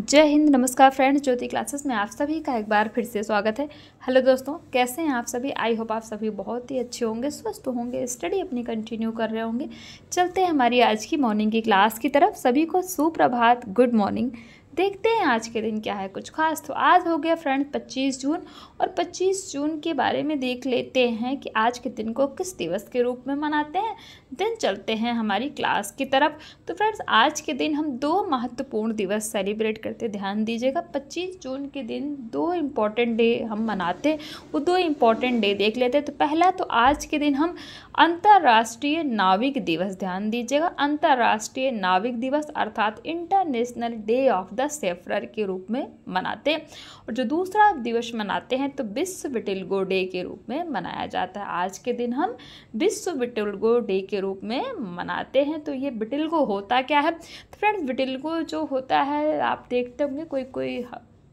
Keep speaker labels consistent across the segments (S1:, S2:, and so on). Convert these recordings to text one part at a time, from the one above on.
S1: जय हिंद। नमस्कार फ्रेंड्स, ज्योति क्लासेस में आप सभी का एक बार फिर से स्वागत है। हेलो दोस्तों, कैसे हैं आप सभी? आई होप आप सभी बहुत ही अच्छे होंगे, स्वस्थ होंगे, स्टडी अपनी कंटिन्यू कर रहे होंगे। चलते हैं हमारी आज की मॉर्निंग की क्लास की तरफ। सभी को सुप्रभात, गुड मॉर्निंग। देखते हैं आज के दिन क्या है कुछ खास। तो आज हो गया फ्रेंड 25 जून, और 25 जून के बारे में देख लेते हैं कि आज के दिन को किस दिवस के रूप में मनाते हैं। दिन चलते हैं हमारी क्लास की तरफ। तो फ्रेंड्स, आज के दिन हम दो महत्वपूर्ण दिवस सेलिब्रेट करते, ध्यान दीजिएगा। 25 जून के दिन दो इम्पॉर्टेंट डे हम मनाते, वो दो इम्पॉर्टेंट डे देख लेते हैं। तो पहला तो आज के दिन हम अंतर्राष्ट्रीय नाविक दिवस, ध्यान दीजिएगा, अंतर्राष्ट्रीय नाविक दिवस अर्थात इंटरनेशनल डे ऑफ द सेफरर के रूप में मनाते हैं। और जो दूसरा दिवस मनाते हैं तो विश्व विटिलगो डे के रूप में मनाया जाता है। आज के दिन हम विश्व विटिलगो डे के रूप में मनाते हैं। तो ये विटिलगो होता क्या है? तो फ्रेंड्स, विटिलगो जो होता है, आप देखते होंगे कोई कोई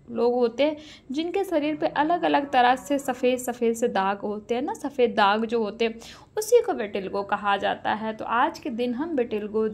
S1: लोग होते हैं जिनके शरीर पे अलग अलग तरह से सफ़ेद सफ़ेद से दाग होते हैं ना, सफ़ेद दाग जो होते हैं, उसी को विटिलगो कहा जाता है। तो आज के दिन हम विटिलगो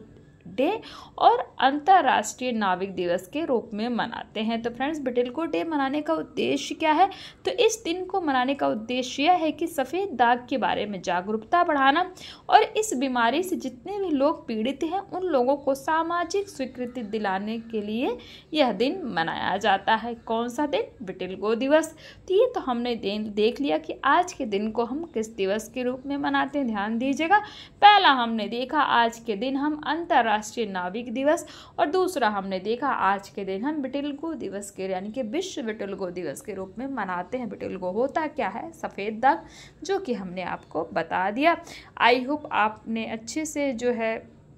S1: डे और अंतर्राष्ट्रीय नाविक दिवस के रूप में मनाते हैं। तो फ्रेंड्स, विटिलगो डे मनाने का उद्देश्य क्या है? तो इस दिन को मनाने का उद्देश्य यह है कि सफ़ेद दाग के बारे में जागरूकता बढ़ाना और इस बीमारी से जितने भी लोग पीड़ित हैं उन लोगों को सामाजिक स्वीकृति दिलाने के लिए यह दिन मनाया जाता है। कौन सा दिन? विटिलगो दिवस। तो ये तो हमने देख लिया कि आज के दिन को हम किस दिवस के रूप में मनाते हैं। ध्यान दीजिएगा, पहला हमने देखा आज के दिन हम अंतर्राष्ट्रीय नाविक दिवस, और दूसरा हमने देखा आज के दिन हम विटिलगो दिवस के यानी कि विश्व विटिलगो दिवस के रूप में मनाते हैं। विटिलगो होता क्या है? सफ़ेद दाग, जो कि हमने आपको बता दिया। आई होप आपने अच्छे से जो है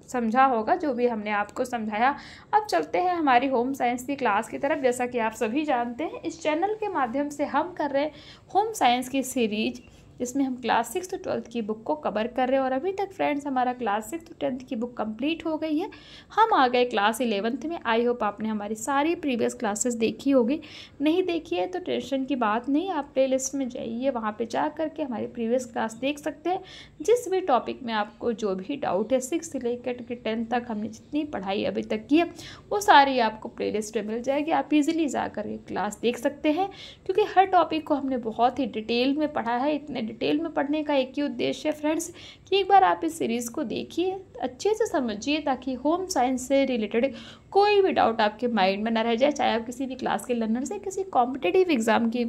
S1: समझा होगा जो भी हमने आपको समझाया। अब चलते हैं हमारी होम साइंस की क्लास की तरफ। जैसा कि आप सभी जानते हैं, इस चैनल के माध्यम से हम कर रहे हैं होम साइंस की सीरीज, इसमें हम क्लास 6 to 12 की बुक को कवर कर रहे हैं। और अभी तक फ्रेंड्स हमारा क्लास 6 to 10 की बुक कंप्लीट हो गई है। हम आ गए क्लास 11th में। आई होप आपने हमारी सारी प्रीवियस क्लासेस देखी होगी। नहीं देखी है तो टेंशन की बात नहीं, आप प्ले लिस्ट में जाइए, वहाँ पे जा करके हमारी प्रीवियस क्लास देख सकते हैं। जिस भी टॉपिक में आपको जो भी डाउट है, 6 से लेकर के 10 तक हमने जितनी पढ़ाई अभी तक की है वो सारी आपको प्ले लिस्ट में मिल जाएगी। आप ईजिली जा कर के क्लास देख सकते हैं, क्योंकि हर टॉपिक को हमने बहुत ही डिटेल में पढ़ा है। इतने डिटेल में पढ़ने का एक ही उद्देश्य है फ्रेंड्स कि एक बार आप इस सीरीज़ को देखिए, अच्छे से समझिए, ताकि होम साइंस से रिलेटेड कोई भी डाउट आपके माइंड में ना रह जाए। चाहे आप किसी भी क्लास के लर्नर से किसी कॉम्पिटिटिव एग्जाम की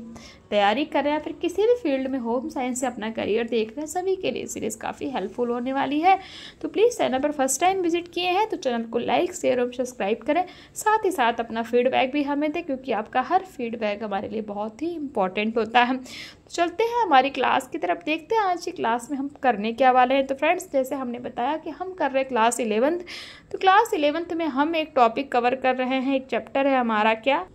S1: तैयारी कर रहे हैं या फिर किसी भी फील्ड में होम साइंस से अपना करियर देख रहे हैं, सभी के लिए सीरीज़ काफ़ी हेल्पफुल होने वाली है। तो प्लीज़ चैनल पर फर्स्ट टाइम विजिट किए हैं तो चैनल को लाइक, शेयर और सब्सक्राइब करें। साथ ही साथ अपना फीडबैक भी हमें दें, क्योंकि आपका हर फीडबैक हमारे लिए बहुत ही इंपॉर्टेंट होता है। तो चलते हैं हमारी क्लास की तरफ, देखते हैं आज की क्लास में हम करने क्या वाले हैं। तो फ्रेंड्स, जैसे हमने बताया कि हम कर रहे हैं क्लास 11th। तो क्लास 11th में हम एक टॉपिक कवर कर रहे हैं, एक चैप्टर है हमारा क्या?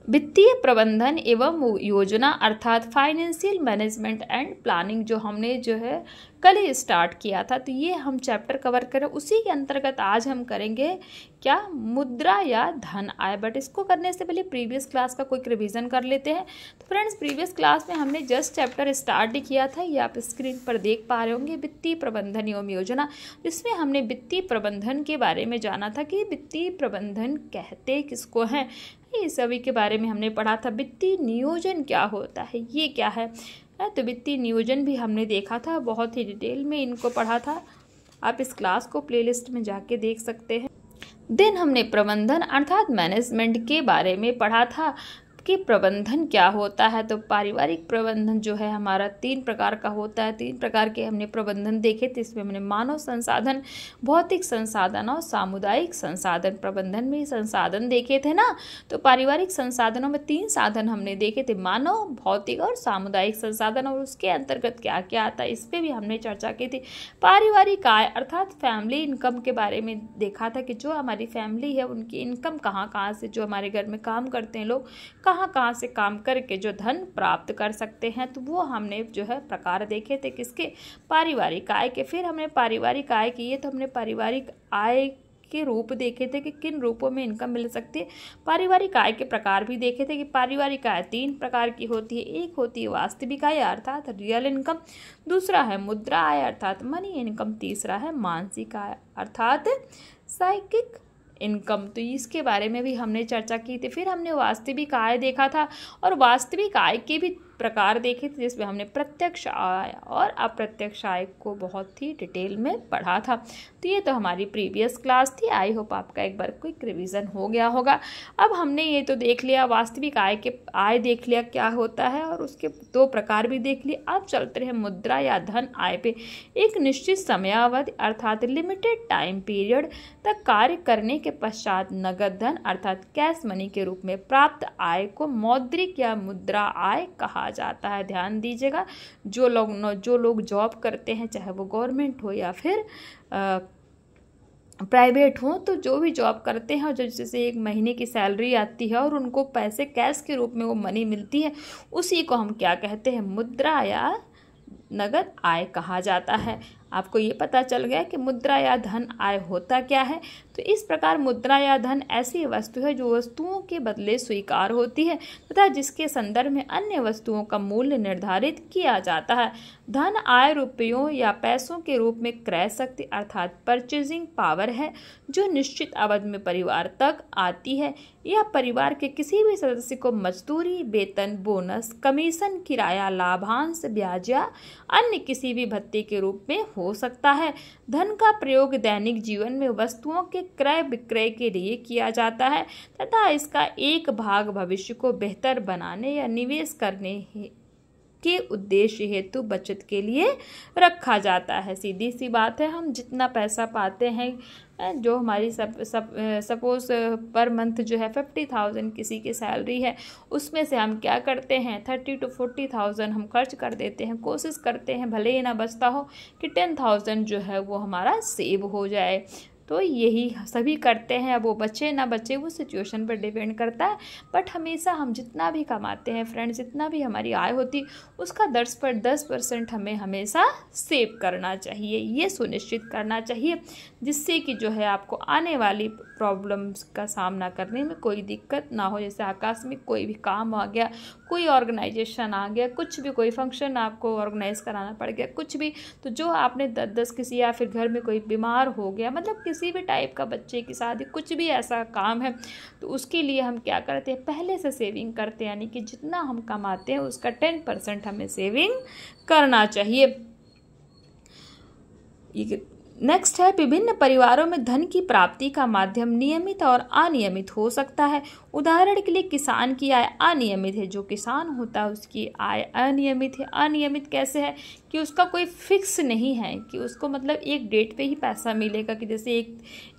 S1: वित्तीय प्रबंधन एवं योजना अर्थात फाइनेंशियल मैनेजमेंट एंड प्लानिंग, जो हमने जो है कल ही स्टार्ट किया था। तो ये हम चैप्टर कवर करें, उसी के अंतर्गत आज हम करेंगे क्या? मुद्रा या धन आय। बट इसको करने से पहले प्रीवियस क्लास का क्विक रिवीजन कर लेते हैं। तो फ्रेंड्स, प्रीवियस क्लास में हमने जस्ट चैप्टर स्टार्ट किया था, ये आप स्क्रीन पर देख पा रहे होंगे, वित्तीय प्रबंधन एवं योजना, जिसमें हमने वित्तीय प्रबंधन के बारे में जाना था कि वित्तीय प्रबंधन कहते किसको हैं। ये सभी के बारे में हमने पढ़ा था। वित्तीय नियोजन क्या होता है, ये क्या है? तो वित्तीय नियोजन भी हमने देखा था, बहुत ही डिटेल में इनको पढ़ा था। आप इस क्लास को प्लेलिस्ट में जाके देख सकते हैं। देन हमने प्रबंधन अर्थात मैनेजमेंट के बारे में पढ़ा था कि प्रबंधन क्या होता है। तो पारिवारिक प्रबंधन जो है हमारा 3 प्रकार का होता है। 3 प्रकार के हमने प्रबंधन देखे थे। इसमें हमने मानव संसाधन, भौतिक संसाधन और सामुदायिक संसाधन प्रबंधन में संसाधन देखे थे ना। तो पारिवारिक संसाधनों में 3 साधन हमने देखे थे, मानव, भौतिक और सामुदायिक संसाधन, और उसके अंतर्गत क्या क्या आता है इस पर भी हमने चर्चा की थी। पारिवारिक आय अर्थात फैमिली इनकम के बारे में देखा था कि जो हमारी फैमिली है उनकी इनकम कहाँ से, जो हमारे घर में काम करते हैं लोग, कहाँ से काम करके जो धन प्राप्त कर सकते हैं। तो वो हमने जो है प्रकार देखे थे किसके? पारिवारिक आय के। फिर हमने पारिवारिक आय की, ये तो हमने पारिवारिक आय के रूप देखे थे कि किन रूपों में इनकम मिल सकती है। पारिवारिक आय के प्रकार भी देखे थे कि पारिवारिक आय 3 प्रकार की होती है। एक होती है वास्तविक आय अर्थात रियल इनकम, दूसरा है मुद्रा आय अर्थात मनी इनकम, तीसरा है मानसिक आय अर्थात साइकिक इनकम, तो इसके बारे में भी हमने चर्चा की थी। फिर हमने वास्तविक आय देखा था और वास्तविक आय के भी प्रकार देखे थे, जिसमें हमने प्रत्यक्ष आय और अप्रत्यक्ष आय को बहुत ही डिटेल में पढ़ा था। तो ये तो हमारी प्रीवियस क्लास थी। आई होप आपका एक बार क्विक रिवीजन हो गया होगा। अब हमने ये तो देख लिया, वास्तविक आय देख लिया क्या होता है और उसके दो प्रकार भी देख लिए। अब चलते हैं मुद्रा या धन आय पे। एक निश्चित समयावधि अर्थात लिमिटेड टाइम पीरियड तक कार्य करने के पश्चात नगद धन अर्थात कैश मनी के रूप में प्राप्त आय को मौद्रिक या मुद्रा आय कहा जाता है। ध्यान दीजिएगा, जो लोग जॉब करते हैं, चाहे वो गवर्नमेंट हो या फिर प्राइवेट हो, तो जो भी जॉब करते हैं और जो जैसे एक महीने की सैलरी आती है और उनको पैसे कैश के रूप में वो मनी मिलती है, उसी को हम क्या कहते हैं, मुद्रा या नगद आय कहा जाता है। आपको ये पता चल गया कि मुद्रा या धन आय होता क्या है। तो इस प्रकार मुद्रा या धन ऐसी वस्तु है जो वस्तुओं के बदले स्वीकार होती है तथा जिसके संदर्भ में अन्य वस्तुओं का मूल्य निर्धारित किया जाता है। धन आय रुपयों या पैसों के रूप में क्रय शक्ति अर्थात परचेजिंग पावर है, जो निश्चित अवधि में परिवार तक आती है। यह परिवार के किसी भी सदस्य को मजदूरी, वेतन, बोनस, कमीशन, किराया, लाभांश, ब्याज या अन्य किसी भी भत्ते के रूप में हो सकता है। धन का प्रयोग दैनिक जीवन में वस्तुओं के क्रय विक्रय के लिए किया जाता है तथा इसका एक भाग भविष्य को बेहतर बनाने या निवेश करने के उद्देश्य हेतु बचत के लिए रखा जाता है। सीधी सी बात है, हम जितना पैसा पाते हैं, जो हमारी सपोज पर मंथ जो है 50,000 किसी की सैलरी है, उसमें से हम क्या करते हैं 30 to 40,000 हम खर्च कर देते हैं। कोशिश करते हैं भले ही ना बचता हो कि 10,000 जो है वो हमारा सेव हो जाए। तो यही सभी करते हैं। अब वो बचे ना बचे वो सिचुएशन पर डिपेंड करता है, बट हमेशा हम जितना भी कमाते हैं फ्रेंड्स, जितना भी हमारी आय होती उसका 10% हमें हमेशा सेव करना चाहिए। ये सुनिश्चित करना चाहिए जिससे कि जो है आपको आने वाली प्रॉब्लम्स का सामना करने में कोई दिक्कत ना हो। जैसे आकस्मिक कोई भी काम आ गया, कोई ऑर्गेनाइजेशन आ गया, कुछ भी कोई फंक्शन आपको ऑर्गेनाइज कराना पड़ गया, कुछ भी, तो जो आपने 10 किसी या फिर घर में कोई बीमार हो गया, मतलब किसी भी टाइप का, बच्चे की शादी, कुछ भी ऐसा काम है, तो उसके लिए हम क्या करते हैं पहले से सेविंग करते हैं। यानी कि जितना हम कमाते हैं उसका 10% हमें सेविंग करना चाहिए। नेक्स्ट है, विभिन्न परिवारों में धन की प्राप्ति का माध्यम नियमित और अनियमित हो सकता है। उदाहरण के लिए किसान की आय अनियमित है, जो किसान होता है उसकी आय अनियमित है। अनियमित कैसे है कि उसका कोई फिक्स नहीं है कि उसको मतलब एक डेट पे ही पैसा मिलेगा, कि जैसे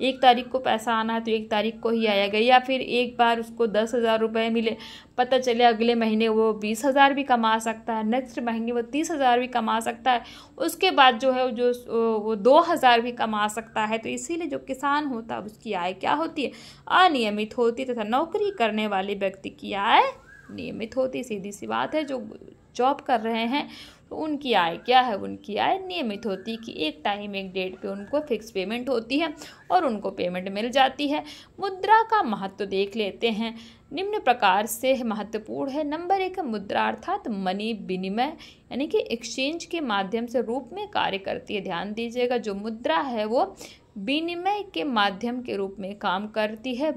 S1: एक तारीख को पैसा आना है तो 1 तारीख को ही आएगा, या फिर एक बार उसको 10,000 रुपये मिले, पता चले अगले महीने वो 20,000 भी कमा सकता है, नेक्स्ट महीने वो 30,000 भी कमा सकता है, उसके बाद जो है वो 2,000 भी कमा सकता है। तो इसीलिए जो किसान होता है उसकी आय क्या होती है, अनियमित होती है, तथा नौकरी करने वाले व्यक्ति की आय नियमित होती। सीधी सी बात है, जो जॉब कर रहे हैं तो उनकी आय क्या है, उनकी आय नियमित होती कि एक टाइम एक डेट पे उनको फिक्स पेमेंट होती है और उनको पेमेंट मिल जाती है। मुद्रा का महत्व देख लेते हैं, निम्न प्रकार से महत्वपूर्ण है। नंबर 1, मुद्रा अर्थात मनी, विनिमय यानी कि एक्सचेंज के माध्यम से रूप में कार्य करती है। ध्यान दीजिएगा, जो मुद्रा है वो विनिमय के माध्यम के रूप में काम करती है।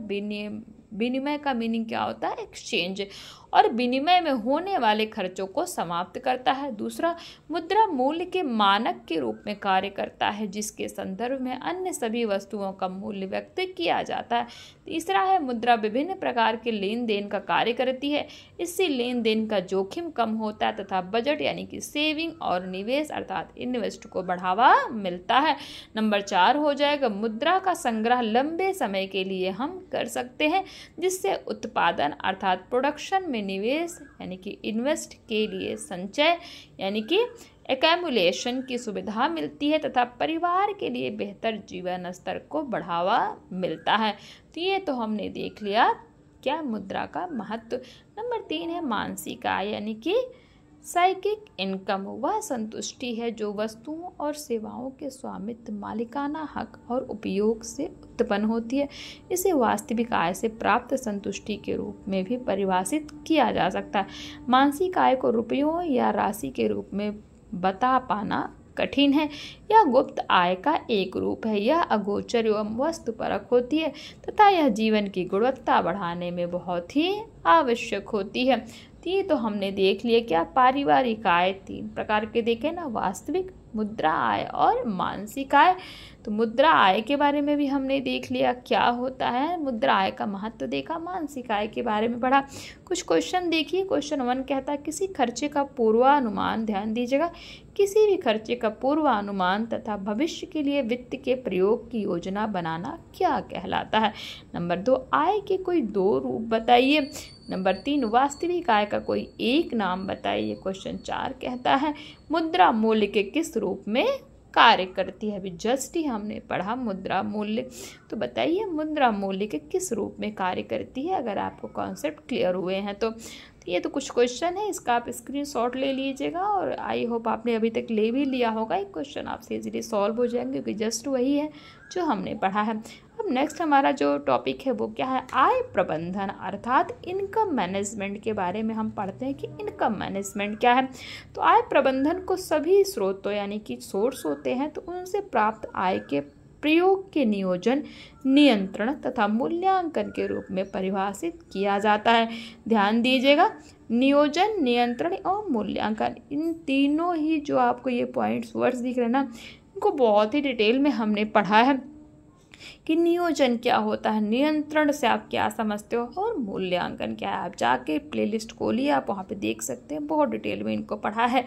S1: विनिमय का मीनिंग क्या होता है, एक्सचेंज, और विनिमय में होने वाले खर्चों को समाप्त करता है। दूसरा, मुद्रा मूल्य के मानक के रूप में कार्य करता है, जिसके संदर्भ में अन्य सभी वस्तुओं का मूल्य व्यक्त किया जाता है। तीसरा है, मुद्रा विभिन्न प्रकार के लेन देन का कार्य करती है, इससे लेन देन का जोखिम कम होता है तथा बजट यानी कि सेविंग और निवेश अर्थात इन्वेस्ट को बढ़ावा मिलता है। नंबर 4 हो जाएगा, मुद्रा का संग्रह लंबे समय के लिए हम कर सकते हैं, जिससे उत्पादन अर्थात प्रोडक्शन में निवेश यानी कि इन्वेस्ट के लिए संचय यानी कि एक्यूमुलेशन की सुविधा मिलती है तथा परिवार के लिए बेहतर जीवन स्तर को बढ़ावा मिलता है। तो ये तो हमने देख लिया क्या मुद्रा का महत्व। नंबर 3 है मानसिक आय यानी कि साइकिक इनकम। वह संतुष्टि है जो वस्तुओं और सेवाओं के स्वामित्व, मालिकाना हक और उपयोग से उत्पन्न होती है। इसे वास्तविक आय से प्राप्त संतुष्टि के रूप में भी परिभाषित किया जा सकता है। मानसिक आय को रुपयों या राशि के रूप में बता पाना कठिन है। यह गुप्त आय का एक रूप है। यह अगोचर एवं वस्तुपरक होती है तथा यह जीवन की गुणवत्ता बढ़ाने में बहुत ही आवश्यक होती है। तो ये तो हमने देख लिया क्या पारिवारिक आय 3 प्रकार के देखे ना, वास्तविक, मुद्रा आय और मानसिक आय। तो मुद्रा आय के बारे में भी हमने देख लिया क्या होता है, मुद्रा आय का महत्व देखा, मानसिक आय के बारे में पढ़ा। कुछ क्वेश्चन देखिए। क्वेश्चन 1 कहता है किसी खर्चे का पूर्वानुमान, ध्यान दीजिएगा, किसी भी खर्चे का पूर्वानुमान तथा भविष्य के लिए वित्त के प्रयोग की योजना बनाना क्या कहलाता है। नंबर 2 आय के कोई 2 रूप बताइए। नंबर 3 वास्तविक आय का कोई एक नाम बताइए। क्वेश्चन 4 कहता है मुद्रा मूल्य के किस रूप में कार्य करती है। अभी जस्ट ही हमने पढ़ा मुद्रा मूल्य, तो बताइए मुद्रा मूल्य के किस रूप में कार्य करती है, अगर आपको कॉन्सेप्ट क्लियर हुए हैं तो ये तो कुछ क्वेश्चन है, इसका आप स्क्रीनशॉट ले लीजिएगा और आई होप आपने अभी तक ले भी लिया होगा। एक क्वेश्चन आपसे इजीली सॉल्व हो जाएंगे क्योंकि जस्ट वही है जो हमने पढ़ा है। अब नेक्स्ट हमारा जो टॉपिक है वो क्या है, आय प्रबंधन अर्थात इनकम मैनेजमेंट के बारे में हम पढ़ते हैं कि इनकम मैनेजमेंट क्या है। तो आय प्रबंधन को सभी स्रोतों यानी कि सोर्स होते हैं तो उनसे प्राप्त आय के प्रयोग के नियोजन, नियंत्रण तथा मूल्यांकन के रूप में परिभाषित किया जाता है। ध्यान दीजिएगा, नियोजन, नियंत्रण और मूल्यांकन, इन तीनों ही जो आपको ये पॉइंट्स वर्ड्स दिख रहे हैं ना, इनको बहुत ही डिटेल में हमने पढ़ा है कि नियोजन क्या होता है, नियंत्रण से आप क्या समझते हो और मूल्यांकन क्या है। आप जाके प्लेलिस्ट खोलिए, आप वहाँ पे देख सकते हैं, बहुत डिटेल में इनको पढ़ा है।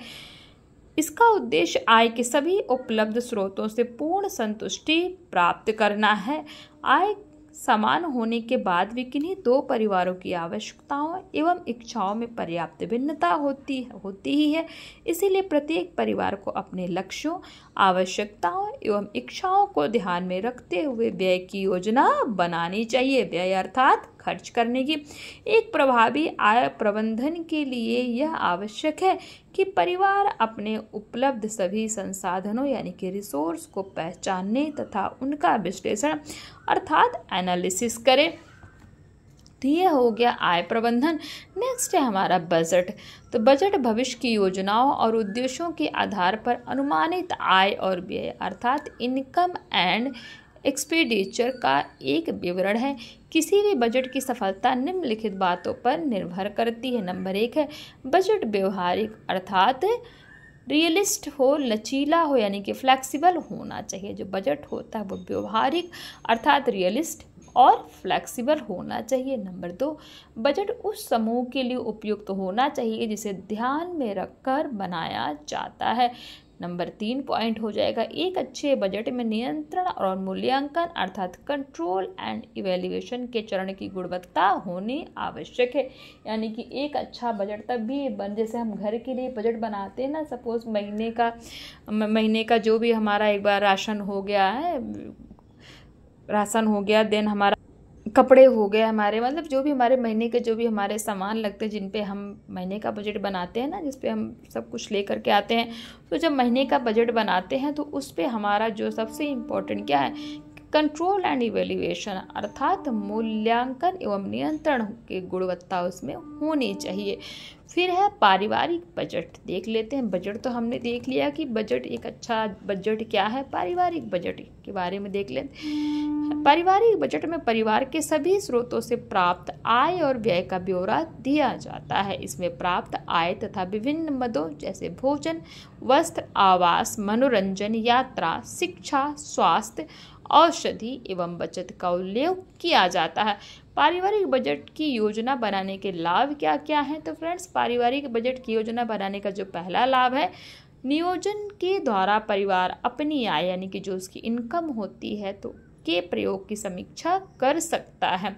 S1: इसका उद्देश्य आय के सभी उपलब्ध स्रोतों से पूर्ण संतुष्टि प्राप्त करना है। आय समान होने के बाद भी किन्हीं 2 परिवारों की आवश्यकताओं एवं इच्छाओं में पर्याप्त भिन्नता होती ही है। इसीलिए प्रत्येक परिवार को अपने लक्ष्यों, आवश्यकताओं एवं इच्छाओं को ध्यान में रखते हुए व्यय की योजना बनानी चाहिए। व्यय अर्थात खर्च करने की। एक प्रभावी आय प्रबंधन के लिए यह आवश्यक है कि परिवार अपने उपलब्ध सभी संसाधनों यानी कि रिसोर्स को पहचानने तथा उनका विश्लेषण अर्थात एनालिसिस करे। तो ये हो गया आय प्रबंधन। नेक्स्ट है हमारा बजट। तो बजट भविष्य की योजनाओं और उद्देश्यों के आधार पर अनुमानित आय और व्यय अर्थात इनकम एंड एक्सपेंडिचर का एक विवरण है। किसी भी बजट की सफलता निम्नलिखित बातों पर निर्भर करती है। नंबर 1 है बजट व्यवहारिक अर्थात रियलिस्ट हो, लचीला हो यानी कि फ्लेक्सिबल होना चाहिए। जो बजट होता है वो व्यवहारिक अर्थात रियलिस्ट और फ्लेक्सिबल होना चाहिए। नंबर 2 बजट उस समूह के लिए उपयुक्त होना चाहिए जिसे ध्यान में रखकर बनाया जाता है। नंबर 3 पॉइंट हो जाएगा एक अच्छे बजट में नियंत्रण और मूल्यांकन अर्थात कंट्रोल एंड इवैल्यूएशन के चरण की गुणवत्ता होनी आवश्यक है। यानी कि एक अच्छा बजट तब भी जैसे हम घर के लिए बजट बनाते हैं ना, सपोज महीने का जो भी हमारा एक बार राशन हो गया, देन हमारा कपड़े हो गए, हमारे मतलब जो भी हमारे महीने के जो भी हमारे सामान लगते हैं जिन पे हम महीने का बजट बनाते हैं ना, जिस पे हम सब कुछ ले करके आते हैं। तो जब महीने का बजट बनाते हैं तो उस पे हमारा जो सबसे इम्पोर्टेंट क्या है, कंट्रोल एंड इवैल्यूएशन अर्थात मूल्यांकन एवं नियंत्रण की गुणवत्ता उसमें होनी चाहिए। फिर है पारिवारिक बजट। देख लेते हैं, बजट तो हमने देख लिया कि बजट एक अच्छा बजट क्या है। पारिवारिक बजट के बारे में देख लेते हैं। पारिवारिक बजट में परिवार के सभी स्रोतों से प्राप्त आय और व्यय का ब्यौरा दिया जाता है। इसमें प्राप्त आय तथा विभिन्न मदों जैसे भोजन, वस्त्र, आवास, मनोरंजन, यात्रा, शिक्षा, स्वास्थ्य, औषधि एवं बचत का उल्लेख किया जाता है। पारिवारिक बजट की योजना बनाने के लाभ क्या क्या हैं? तो फ्रेंड्स, पारिवारिक बजट की योजना बनाने का जो पहला लाभ है, नियोजन के द्वारा परिवार अपनी आय यानी कि जो उसकी इनकम होती है तो के प्रयोग की समीक्षा कर सकता है।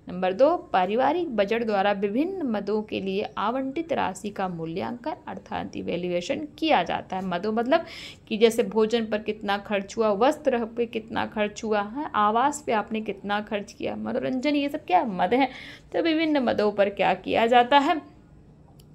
S1: नंबर 2, पारिवारिक बजट द्वारा विभिन्न मदों के लिए आवंटित राशि का मूल्यांकन अर्थात इवैल्यूएशन किया जाता है। मदों मतलब कि जैसे भोजन पर कितना खर्च हुआ, वस्त्र पे कितना खर्च हुआ है, आवास पे आपने कितना खर्च किया, मनोरंजन, ये सब क्या मद हैं। तो विभिन्न मदों पर क्या किया जाता है,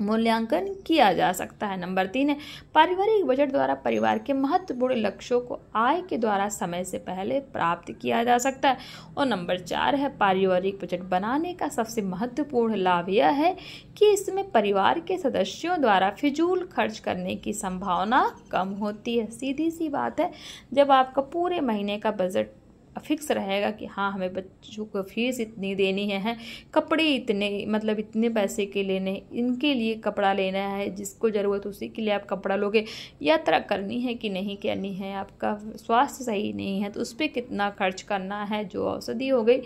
S1: मूल्यांकन किया जा सकता है। नंबर 3 है पारिवारिक बजट द्वारा परिवार के महत्वपूर्ण लक्ष्यों को आय के द्वारा समय से पहले प्राप्त किया जा सकता है। और नंबर 4 है पारिवारिक बजट बनाने का सबसे महत्वपूर्ण लाभ यह है कि इसमें परिवार के सदस्यों द्वारा फिजूल खर्च करने की संभावना कम होती है। सीधी सी बात है, जब आपका पूरे महीने का बजट फिक्स रहेगा कि हाँ हमें बच्चों को फीस इतनी देनी है, कपड़े इतने मतलब इतने पैसे के लेने, इनके लिए कपड़ा लेना है, जिसको ज़रूरत उसी के लिए आप कपड़ा लोगे, यात्रा करनी है कि नहीं करनी है, आपका स्वास्थ्य सही नहीं है तो उस पर कितना खर्च करना है, जो औषधि हो गई।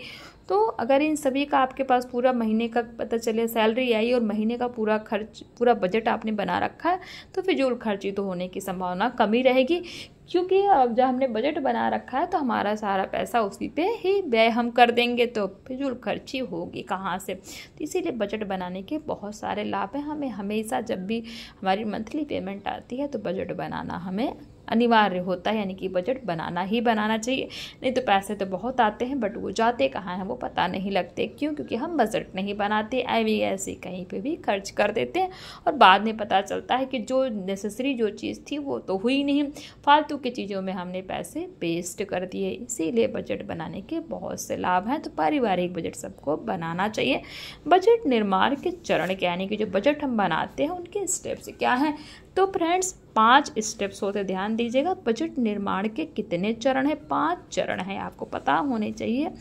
S1: तो अगर इन सभी का आपके पास पूरा महीने का पता चले, सैलरी आई और महीने का पूरा खर्च, पूरा बजट आपने बना रखा है, तो फिजूल खर्ची तो होने की संभावना कम ही रहेगी, क्योंकि अब जब हमने बजट बना रखा है तो हमारा सारा पैसा उसी पे ही व्यय हम कर देंगे, तो फिजूल खर्ची होगी कहाँ से। तो इसीलिए बजट बनाने के बहुत सारे लाभ हैं। हमें हमेशा जब भी हमारी मंथली पेमेंट आती है तो बजट बनाना हमें अनिवार्य होता है, यानी कि बजट बनाना ही बनाना चाहिए। नहीं तो पैसे तो बहुत आते हैं बट वो जाते कहाँ हैं वो पता नहीं लगते। क्यों? क्योंकि हम बजट नहीं बनाते, ऐसे कहीं पे भी खर्च कर देते हैं और बाद में पता चलता है कि जो नेसेसरी जो चीज़ थी वो तो हुई नहीं, फालतू की चीज़ों में हमने पैसे वेस्ट कर दिए। इसीलिए बजट बनाने के बहुत से लाभ हैं, तो पारिवारिक बजट सबको बनाना चाहिए। बजट निर्माण के चरण क्या, यानी कि जो बजट हम बनाते हैं उनके स्टेप्स क्या हैं? तो फ्रेंड्स 5 स्टेप्स होते, ध्यान दीजिएगा। बजट निर्माण के कितने चरण हैं? 5 चरण हैं, आपको पता होने चाहिए।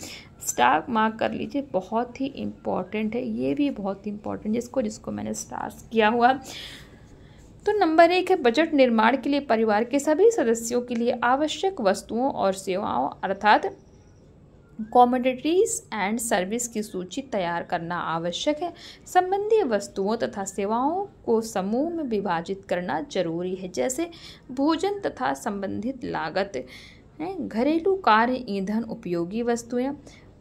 S1: स्टार मार्क कर लीजिए, बहुत ही इम्पॉर्टेंट है, ये भी बहुत इम्पॉर्टेंट जिसको मैंने स्टार्स किया हुआ। तो नंबर 1 है बजट निर्माण के लिए परिवार के सभी सदस्यों के लिए आवश्यक वस्तुओं और सेवाओं अर्थात कॉमोडिटीज एंड सर्विस की सूची तैयार करना आवश्यक है। संबंधी वस्तुओं तथा सेवाओं को समूह में विभाजित करना जरूरी है, जैसे भोजन तथा संबंधित लागत, घरेलू कार्य, ईंधन, उपयोगी वस्तुएं,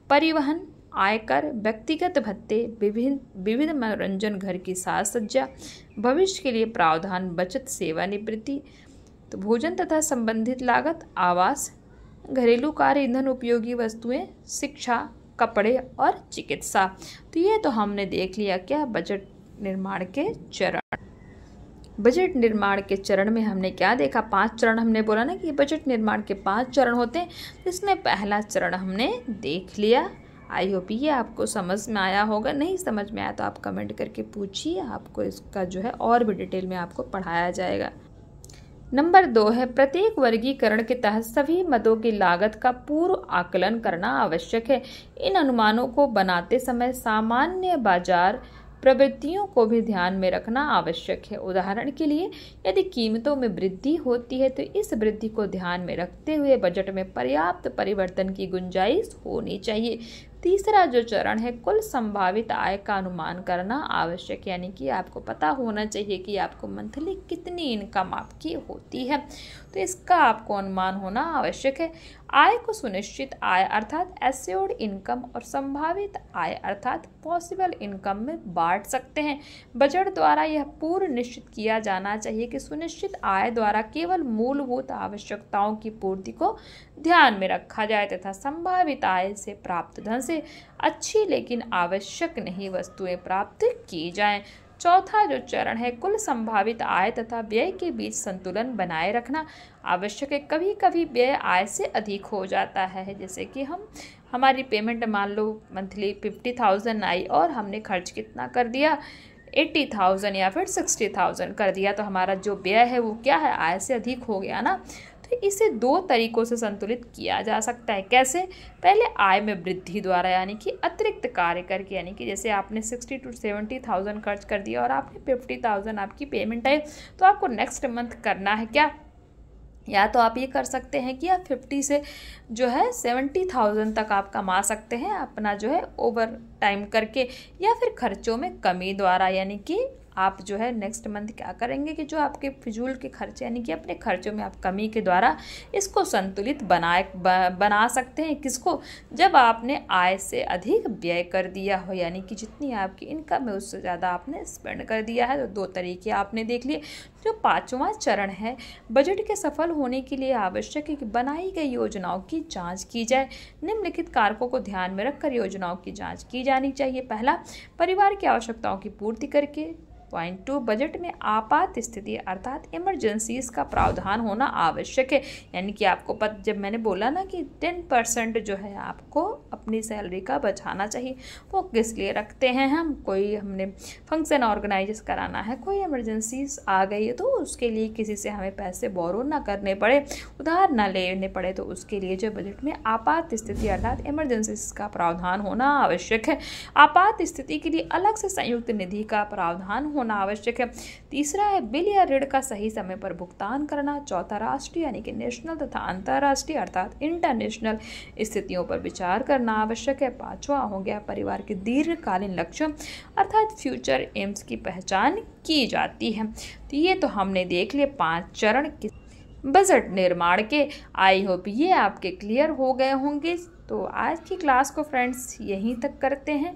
S1: परिवहन, आयकर, व्यक्तिगत भत्ते, विविध मनोरंजन, घर की साज सज्जा, भविष्य के लिए प्रावधान, बचत, सेवानिवृत्ति। तो भोजन तथा संबंधित लागत, आवास, घरेलू कार्य, ईंधन, उपयोगी वस्तुएं, शिक्षा, कपड़े और चिकित्सा। तो ये तो हमने देख लिया क्या, बजट निर्माण के चरण। बजट निर्माण के चरण में हमने क्या देखा? 5 चरण हमने बोला ना कि बजट निर्माण के 5 चरण होते हैं। इसमें पहला चरण हमने देख लिया। आई होप ये आपको समझ में आया होगा। नहीं समझ में आया तो आप कमेंट करके पूछिए, आपको इसका जो है और भी डिटेल में आपको पढ़ाया जाएगा। नंबर 2 है प्रत्येक वर्गीकरण के तहत सभी मदों की लागत का पूर्व आकलन करना आवश्यक है। इन अनुमानों को बनाते समय सामान्य बाजार प्रवृत्तियों को भी ध्यान में रखना आवश्यक है। उदाहरण के लिए यदि कीमतों में वृद्धि होती है तो इस वृद्धि को ध्यान में रखते हुए बजट में पर्याप्त परिवर्तन की गुंजाइश होनी चाहिए। तीसरा जो चरण है कुल संभावित आय का अनुमान करना आवश्यक, यानी कि आपको पता होना चाहिए कि आपको मंथली कितनी इनकम आपकी होती है, तो इसका आपको अनुमान होना आवश्यक है। आय को सुनिश्चित आय अर्थात एश्योर्ड इनकम और संभावित आय अर्थात पॉसिबल इनकम में बांट सकते हैं। बजट द्वारा यह पूर्व निश्चित किया जाना चाहिए कि सुनिश्चित आय द्वारा केवल मूलभूत आवश्यकताओं की पूर्ति को ध्यान में रखा जाए तथा संभावित आय से प्राप्त धन से अच्छी लेकिन आवश्यक नहीं वस्तुएं प्राप्त की जाएं। चौथा जो चरण है कुल संभावित आय तथा व्यय के बीच संतुलन बनाए रखना आवश्यक है। कभी कभी व्यय आय से अधिक हो जाता है, जैसे कि हमारी पेमेंट मान लो मंथली 50,000 आई और हमने खर्च कितना कर दिया 80,000 या फिर 60,000 कर दिया, तो हमारा जो व्यय है वो क्या है, आय से अधिक हो गया ना। तो इसे 2 तरीकों से संतुलित किया जा सकता है। कैसे? पहले आय में वृद्धि द्वारा, यानी कि अतिरिक्त कार्य करके, यानी कि जैसे आपने 60 to 70,000 खर्च कर दिया और आपने 50,000 आपकी पेमेंट आई, तो आपको नेक्स्ट मंथ करना है क्या, या तो आप ये कर सकते हैं कि आप 50 से जो है 70,000 तक आप कमा सकते हैं अपना जो है ओवर टाइम करके, या फिर खर्चों में कमी द्वारा, यानी कि आप जो है नेक्स्ट मंथ क्या करेंगे कि जो आपके फिजूल के खर्चे यानी कि अपने खर्चों में आप कमी के द्वारा इसको संतुलित बना सकते हैं। किसको? जब आपने आय से अधिक व्यय कर दिया हो, यानी कि जितनी आपकी इनकम है उससे ज़्यादा आपने स्पेंड कर दिया है। तो 2 तरीके आपने देख लिए। जो 5वां चरण है बजट के सफल होने के लिए आवश्यक है कि बनाई गई योजनाओं की जाँच की जाए। निम्नलिखित कारकों को ध्यान में रखकर योजनाओं की जाँच की जानी चाहिए। पहला, परिवार की आवश्यकताओं की पूर्ति करके पॉइंट 2 बजट में आपात स्थिति अर्थात इमरजेंसीज का प्रावधान होना आवश्यक है। यानी कि आपको जब मैंने बोला ना कि 10% जो है आपको अपनी सैलरी का बचाना चाहिए, वो किस लिए रखते हैं हम, कोई हमने फंक्शन ऑर्गेनाइज कराना है, कोई इमरजेंसीज आ गई है तो उसके लिए किसी से हमें पैसे बोरो ना करने पड़े, उधार ना लेने पड़े, तो उसके लिए जो बजट में आपात स्थिति अर्थात इमरजेंसीज का प्रावधान होना आवश्यक है। आपात स्थिति के लिए अलग से संयुक्त निधि का प्रावधान होना आवश्यक है। तीसरा है बिल या ऋण का सही समय पर भुगतान करना। चौथा राष्ट्रीय यानी कि नेशनल तथा अंतर्राष्ट्रीय अर्थात इंटरनेशनल स्थितियों पर विचार करना आवश्यक है। पांचवा हो गया परिवार के दीर्घकालीन लक्ष्यों अर्थात फ्यूचर एम्स की पहचान की जाती है। तो ये तो हमने देख लिए 5 चरण बजट निर्माण के। आई होप ये आपके क्लियर हो गए होंगे। तो आज की क्लास को फ्रेंड्स यहीं तक करते हैं।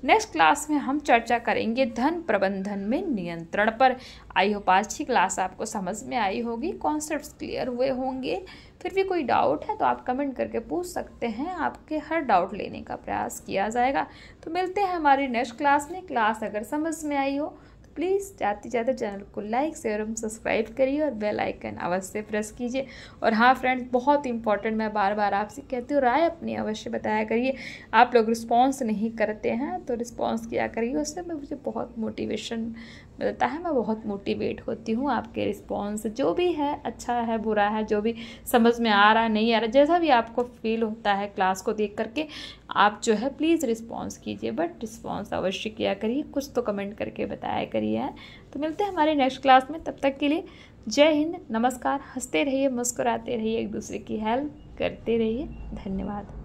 S1: नेक्स्ट क्लास में हम चर्चा करेंगे धन प्रबंधन में नियंत्रण पर। आई होप आज की क्लास आपको समझ में आई होगी, कॉन्सेप्ट्स क्लियर हुए होंगे। फिर भी कोई डाउट है तो आप कमेंट करके पूछ सकते हैं, आपके हर डाउट लेने का प्रयास किया जाएगा। तो मिलते हैं हमारी नेक्स्ट क्लास में। क्लास अगर समझ में आई हो तो प्लीज़ जाते जाते चैनल को लाइक शेयर और सब्सक्राइब करिए और बेल आइकन अवश्य प्रेस कीजिए। और हाँ फ्रेंड्स, बहुत इंपॉर्टेंट, मैं बार बार आपसे कहती हूँ, राय अपनी अवश्य बताया करिए। आप लोग रिस्पॉन्स नहीं करते हैं तो रिस्पॉन्स किया करिए, उससे मुझे बहुत मोटिवेशन मिलता है, मैं बहुत मोटिवेट होती हूँ। आपके रिस्पॉन्स जो भी है, अच्छा है बुरा है, जो भी समझ में आ रहा है नहीं आ रहा, जैसा भी आपको फील होता है क्लास को देख करके, आप जो है प्लीज़ रिस्पॉन्स कीजिए, बट रिस्पॉन्स अवश्य किया करिए, कुछ तो कमेंट करके बताया करिए। तो मिलते हैं हमारी नेक्स्ट क्लास में, तब तक के लिए जय हिंद, नमस्कार। हंसते रहिए, मुस्कुराते रहिए, एक दूसरे की हेल्प करते रहिए। धन्यवाद।